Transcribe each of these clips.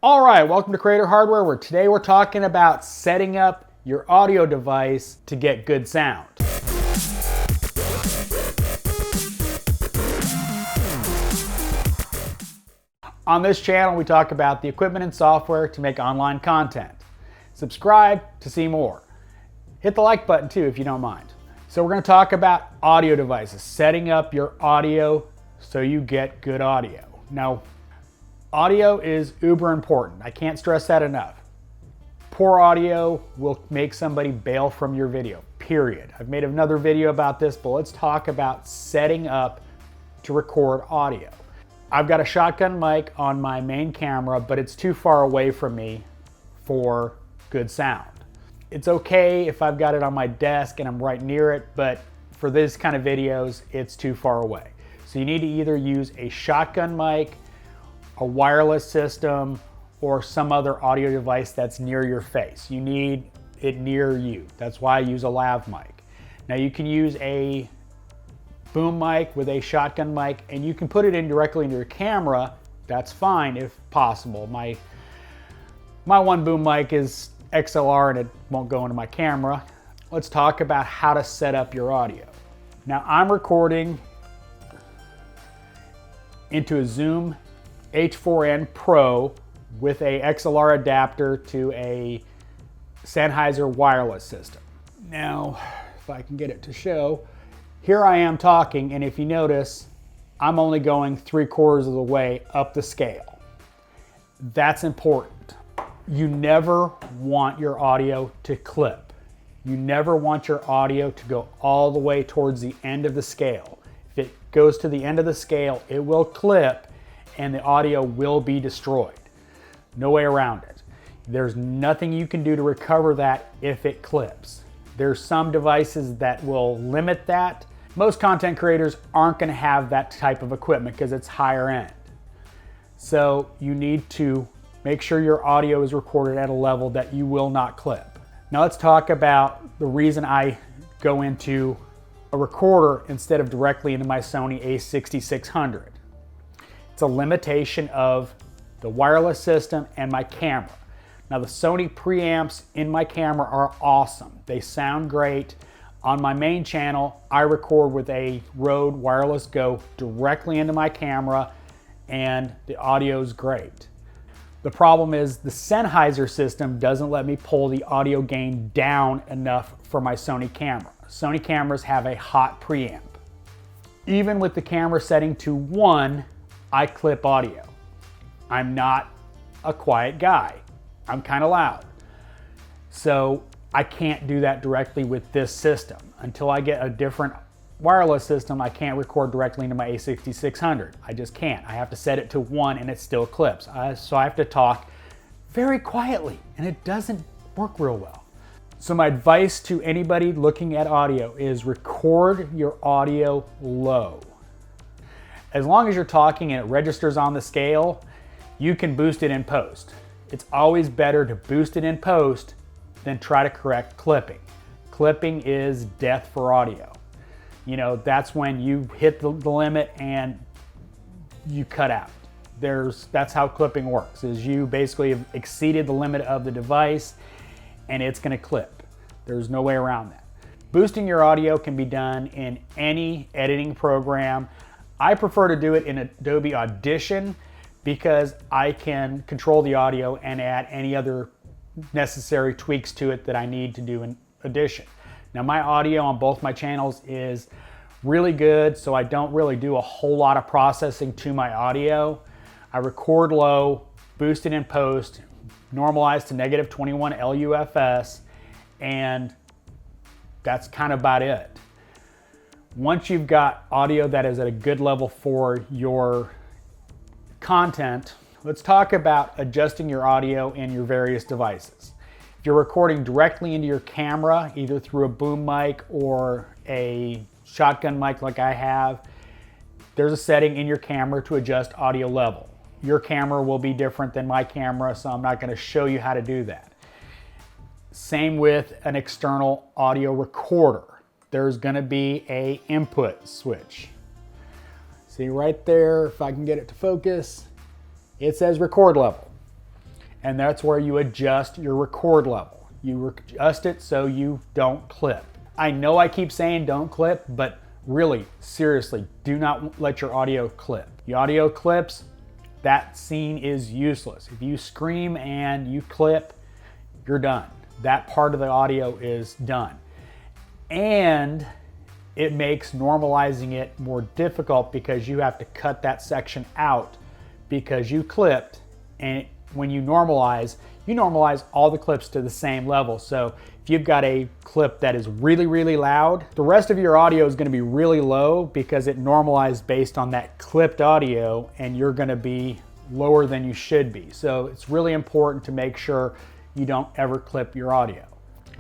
All right, welcome to Creator Hardware, where today we're talking about setting up your audio device to get good sound. On this channel, we talk about the equipment and software to make online content. Subscribe to see more. Hit the like button too if you don't mind. So we're going to talk about audio devices, setting up your audio so you get good audio. Now, audio is uber important. I can't stress that enough. Poor audio will make somebody bail from your video, period. I've made another video about this, but let's talk about setting up to record audio. I've got a shotgun mic on my main camera, but it's too far away from me for good sound. It's okay if I've got it on my desk and I'm right near it, but for this kind of videos, it's too far away. So you need to either use a shotgun mic, a wireless system, or some other audio device that's near your face. You need it near you. That's why I use a lav mic. Now you can use a boom mic with a shotgun mic, and you can put it in directly into your camera. That's fine if possible. My one boom mic is XLR and it won't go into my camera. Let's talk about how to set up your audio. Now I'm recording into a Zoom H4n Pro with a XLR adapter to a Sennheiser wireless system. Now, if I can get it to show, here I am talking, and if you notice, I'm only going 3/4 of the way up the scale. That's important. You never want your audio to clip. You never want your audio to go all the way towards the end of the scale. If it goes to the end of the scale, it will clip and the audio will be destroyed. No way around it. There's nothing you can do to recover that if it clips. There's some devices that will limit that. Most content creators aren't going to have that type of equipment because it's higher end. So you need to make sure your audio is recorded at a level that you will not clip. Now let's talk about the reason I go into a recorder instead of directly into my Sony a6600. It's a limitation of the wireless system and my camera. Now the Sony preamps in my camera are awesome. They sound great. On my main channel, I record with a Rode Wireless Go directly into my camera and the audio is great. The problem is the Sennheiser system doesn't let me pull the audio gain down enough for my Sony camera. Sony cameras have a hot preamp. Even with the camera setting to 1, I clip audio. I'm not a quiet guy. I'm kind of loud. So I can't do that directly with this system. Until I get a different wireless system, I can't record directly into my a6600. I just can't. I have to set it to 1 and it still clips. So I have to talk very quietly and it doesn't work real well. So my advice to anybody looking at audio is record your audio low. As long as you're talking and it registers on the scale, you can boost it in post. It's always better to boost it in post than try to correct clipping. Clipping is death for audio. You know, that's when you hit the limit and you cut out. That's how clipping works, is you basically have exceeded the limit of the device and it's gonna clip. There's no way around that. Boosting your audio can be done in any editing program. I prefer to do it in Adobe Audition because I can control the audio and add any other necessary tweaks to it that I need to do in Audition. Now my audio on both my channels is really good, so I don't really do a whole lot of processing to my audio. I record low, boost it in post, normalize to -21 LUFS, and that's kind of about it. Once you've got audio that is at a good level for your content, let's talk about adjusting your audio in your various devices. If you're recording directly into your camera, either through a boom mic or a shotgun mic like I have, there's a setting in your camera to adjust audio level. Your camera will be different than my camera, so I'm not going to show you how to do that. Same with an external audio recorder. There's going to be an input switch. See right there, if I can get it to focus, it says record level. and that's where you adjust your record level. You adjust it so you don't clip. I know I keep saying don't clip, but really, seriously, do not let your audio clip. The audio clips, that scene is useless. If you scream and you clip, you're done. That part of the audio is done. And it makes normalizing it more difficult because you have to cut that section out because you clipped, and when you normalize all the clips to the same level. So if you've got a clip that is really, really loud, the rest of your audio is going to be really low because it normalized based on that clipped audio, and you're going to be lower than you should be. So it's really important to make sure you don't ever clip your audio.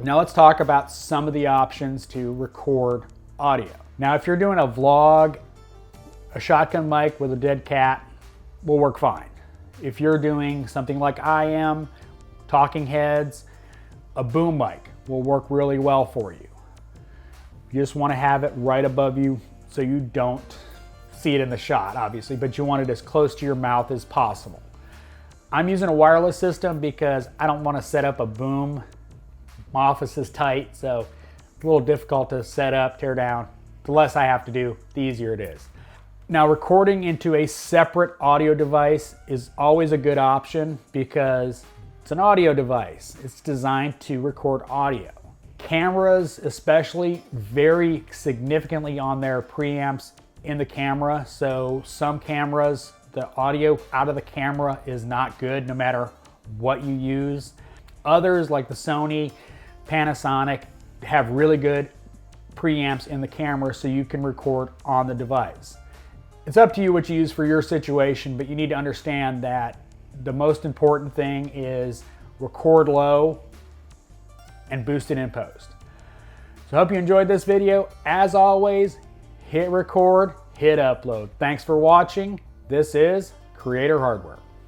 Now let's talk about some of the options to record audio. Now if you're doing a vlog, a shotgun mic with a dead cat will work fine. If you're doing something like I am, talking heads, a boom mic will work really well for you. You just want to have it right above you so you don't see it in the shot, obviously, but you want it as close to your mouth as possible. I'm using a wireless system because I don't want to set up a boom. My office is tight, so it's a little difficult to set up, tear down. The less I have to do, the easier it is. Now, recording into a separate audio device is always a good option because it's an audio device. It's designed to record audio. Cameras especially vary significantly on their preamps in the camera. So some cameras, the audio out of the camera is not good no matter what you use. Others like the Sony, Panasonic have really good preamps in the camera so you can record on the device. It's up to you what you use for your situation, but you need to understand that the most important thing is record low and boost it in post. So I hope you enjoyed this video. As always, hit record, hit upload. Thanks for watching. This is Creator Hardware.